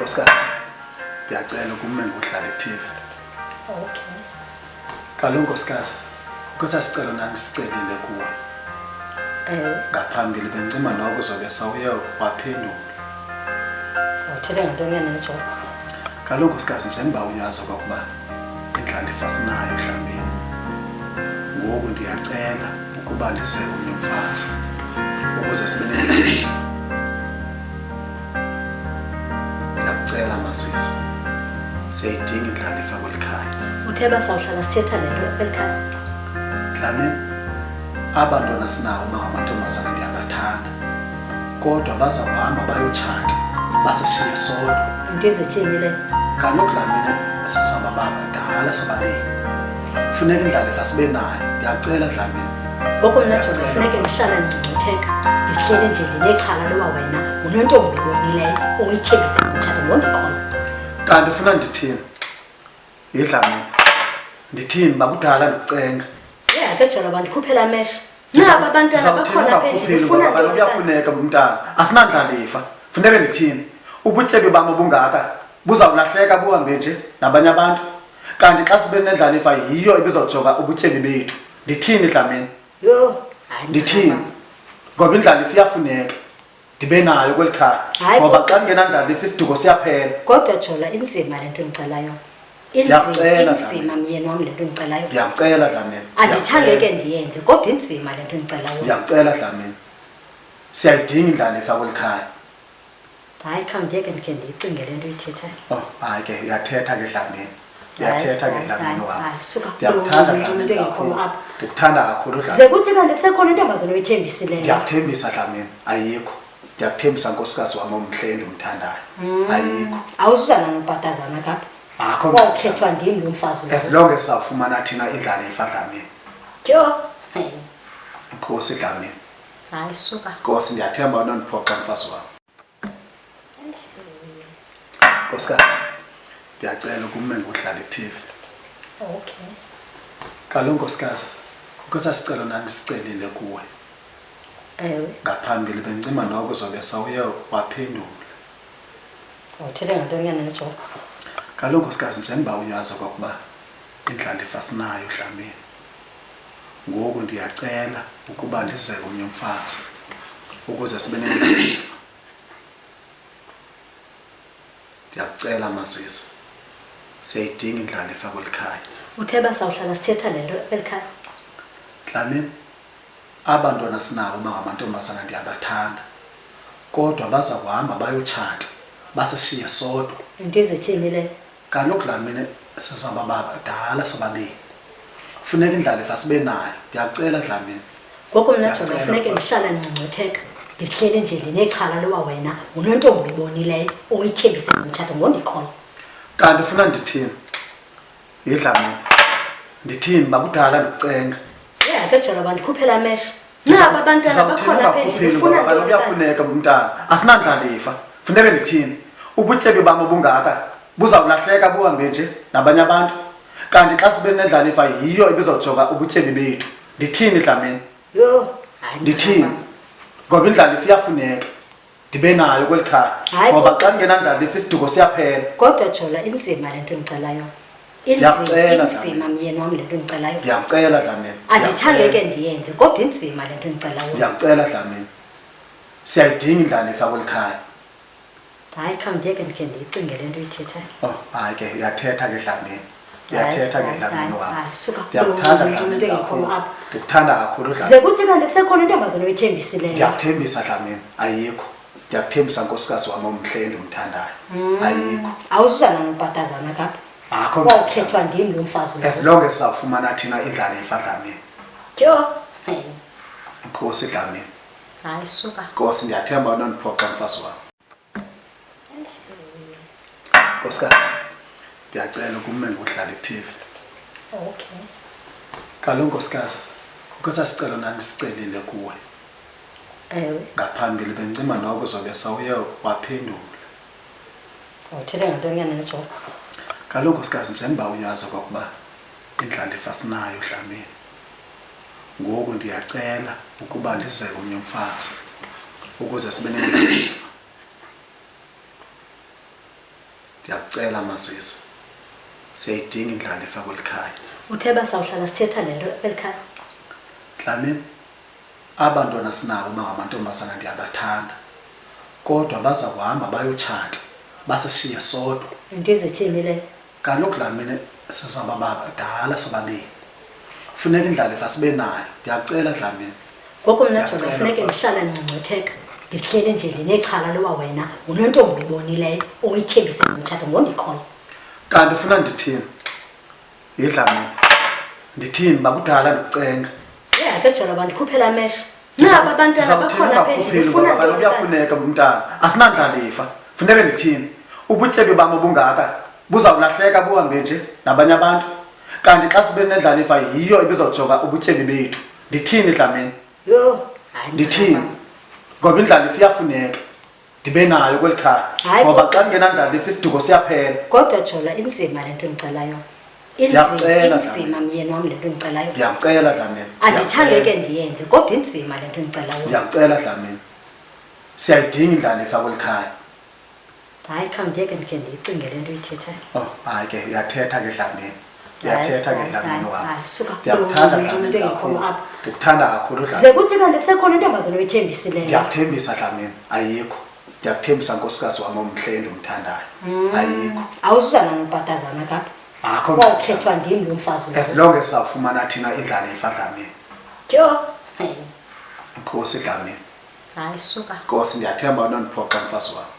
Nkosikazi, ndiyacela ukume ngudlala iTV. Okay. Kaloku nkosikazi, ukuthi sicelo nani sicelile kuwe. Ngaphambili bencima noko uzobe sawuye waphendula. Uthethe ngantoni yena nje? Kaloku nkosikazi njengoba uyazi ukuba indlalifa sinayo Dlamini. Ngoku ndiyacela ukuba lize umnye umfazi ukuze sibe nendlalifa. Ndiyacela masisi. Siyayidinga indlalifa kwelikhaya. Uthe basawuhlala sithetha lento elikhaya. Dlamini, abantwana sinawo bangamantombazana ndiyabathanda. Kodwa bazawuhamba bayotshata basishiye sodwa. Into ezithini le? Kaloku Dlamini sizoba badala sobabili. Kufuneka indlalifa sibe nayo. Ndiyacela Dlamini. Ngoko mna Jonga kufuneka ndihlala ndingcutheka. Ndihlele nje lexhala loba wena unontombi ibonileyo uyithembise ngomtshato ngondikhola. Kanti ufuna ndithini? Yidlamini. Ndithini bakudala ndikucenga. Ke Jonga bandikhuphela amehlo. Naba abantwana bakhona apha endlini ufuna kaloku kuyafuneka umntana. Asinandlalifa. Funeka ndithini? Ubutyebi bam obungaka buzawulahleka buhambe nje nabanye abantu. Kanti xa sibe nendlalifa yiyo ebizawujonga ubutyebi bethu. Ndithini Dlamini? Yo, ndithini? Ngoba indlalifa iyafuneka. Ndibe nayo kwelikhaya. Ngoba xa ngenandlalifa isiduko siyaphela. Kodwa Jonga inzima lento engicelayo. Ndiyacela inzima myeni wami lento engicelayo. Ndiyacela Dlamini. Andithangeke ndiyenze kodwa inzima lento engicelayo. Ndiyacela Dlamini. Siyayidinga indlalifa kwelikhaya. Hayi khawundiyeke ndikhe ndiyicinge lento uyithethayo. Oh, hayi ke uyathetha ke Dlamini. Uyathetha ke Dlamini wami. Suka. Ndiyakuthanda Dlamini kakhulu. Ndikuthanda kakhulu Dlamini. Ze kuthi kanti kusekhona intombazana oyithembisileyo. Ndiyakuthembisa Dlamini, ayikho. Ndiyakuthembisa nkosikazi wami omhle endimthandayo. Ayikho. Awuzuzana nopatazana kapha. Akho. Wawukhethwa ndim lo mfazi. As long as sawufumana thina indlalifa Dlamini. Tyo. Inkosi Dlamini. Hayi suka. Nkosi ndiyathemba unondiphoqa mfazi wami. Nkosikazi, ndiyacela ukume ngudlala iTV. Okay. Kaloku nkosikazi, ukuthi sicelo nani sicelile kuwe. Ngaphambili bencima noko uzobe sawuye waphendula. Uthethe ngantoni yena nje? Kaloku nkosikazi njengoba uyazi ukuba indlalifa sinayo Dlamini. Ngoku ndiyacela ukuba lize umnye umfazi ukuze sibe nendlalifa. Ndiyacela masisi. Siyayidinga indlalifa kwelikhaya. Uthe basawuhlala sithetha lento elikhaya. Dlamini, abantwana sinabo bangamantombazana ndiyabathanda. Kodwa bazawuhamba bayotshata basishiye sodwa. Into ezithini le? Kaloku Dlamini sizoba badala sobabili. Kufuneka indlalifa sibe nayo. Ndiyacela Dlamini. Ngoko mna Jonga kufuneka ndihlala ndingcutheka. Ndihlele nje lexhala loba wena unontombi ibonileyo uyithembise ngomtshato ngondikhola. Kanti ufuna ndithini? Yidlamini. Ndithini bakudala ndikucenga. Ke Jonga bandikhuphela amehlo. Naba abantwana bakhona apha endlini ufuna kaloku kuyafuneka umntana. Asinandlalifa. Funeka ndithini? Ubutyebi bam obungaka buzawulahleka buhambe nje nabanye abantu. Kanti xa sibe nendlalifa yiyo ebizawujonga ubutyebi bethu. Ndithini Dlamini? Yo, ndithini? Ngoba indlalifa iyafuneka. Ndibe nayo kwelikhaya. Ngoba xa ngenandlalifa isiduko siyaphela. Kodwa Jonga inzima lento engicelayo. Inzima myeni wami lento engicelayo. Ndiyacela Dlamini. Andithangeke ndiyenze kodwa inzima lento engicelayo. Ndiyacela Dlamini. Siyayidinga indlalifa kwelikhaya. Hayi khawundiyeke ndikhe ndiyicinge lento uyithethayo. Oh, hayi ke uyathetha ke Dlamini. Uyathetha ke Dlamini wami. Suka. Ndiyakuthanda Dlamini kakhulu. Ndikuthanda kakhulu Dlamini. Ze kuthi kanti kusekhona intombazana oyithembisileyo. Ndiyakuthembisa Dlamini, ayikho. Ndiyakuthembisa nkosikazi wami omhle endimthandayo. Ayikho. Awuzuzana nopatazana kapha. Akho. Wawukhethwa ndim lo mfazi. As long as sawufumana thina indlalifa Dlamini. Tyo. Inkosi Dlamini. Hayi suka. Nkosi ndiyathemba unondiphoqa mfazi wami. Nkosikazi, ndiyacela ukume ngudlala iTV. Okay. Kaloku nkosikazi, ukuthi sicelo nani sicelile kuwe. Ngaphambili bencima noko uzobe sawuye waphendula. Uthethe ngantoni yena nje? Kaloku nkosikazi njengoba uyazi ukuba indlalifa sinayo Dlamini. Ngoku ndiyacela ukuba lize umnye umfazi ukuze sibe nendlalifa. Ndiyakucela masisi. Siyayidinga indlalifa kwelikhaya. Uthe basawuhlala sithetha le nto elikhaya. Dlamini, abantwana sinabo bangamantombazana ndiyabathanda. Kodwa baza kuhamba bayotshata, basishiye sodwa. Into ezithini leyo? Kaloku Dlamini sizoba badala sobabili. Kufuneka indlalifa sibe nayo. Ndiyakucela Dlamini. Ngoku mna Jonga kufuneke ndihlale ndingcungcutheka. Ndihlele nje nexhala loba wena unontombi uyibonileyo oyithembise ngomtshato ngondikhoyo. Kanti ufuna ndithini? Yidlamini. Ndithini bakudala nokucenga. Ke Jonga bandikhuphela amehlo. Naba abantwana bakhona apha endlini ufuna kaloku kuyafuneka umntana. Asinandlalifa. Funeka ndithini? Ubutyebi bam obungaka buzawulahleka buhambe nje nabanye abantu. Kanti xa sibe nendlalifa yiyo ebizawujonga ubutyebi bethu. Ndithini Dlamini? Yo, Ndithini? Ngoba indlalifa iyafuneka. Ndibe nayo kwelikhaya. Hayi, Ngoba xa ndingenandlalifa isiduko siyaphela. kodwa Jonga inzima le nto ndicelayo. Ndiyakucela, Inzima myeni wam le nto ndicelayo. Ndiyakucela Dlamini. Andithande ke ndiyenze kodwa inzima le nto ndicelayo. Ndiyakucela Dlamini. Siyayidinga indlalifa kwelikhaya. Hayi khawundiyeke ndikhe ndiyicinge le nto uyithethayo. Oh, hayi ke uyathetha ke Dlamini. Uyathetha ke Dlamini wami. Hayi, suka. Ndiyakuthanda Into Dlamini engekhoyo kakhulu. apha. Ndikuthanda kakhulu Dlamini. Ze kuthi kanti kusekhona intombazana oyithembisileyo. Ndiyakuthembisa Dlamini, ayikho. Ndiyakuthembisa nkosikazi wami omhle endimthandayo. Ayikho. Awuzuzana nopatazana kapha. Akho Kwawukhethwa ndim lo mfazi. as long as sizawufumana thina indlalifa Dlamini. Tyo. Hayi. Inkosi Dlamini. Hayi suka. Nkosi ndiyathemba unondiphoxa mfazi wami.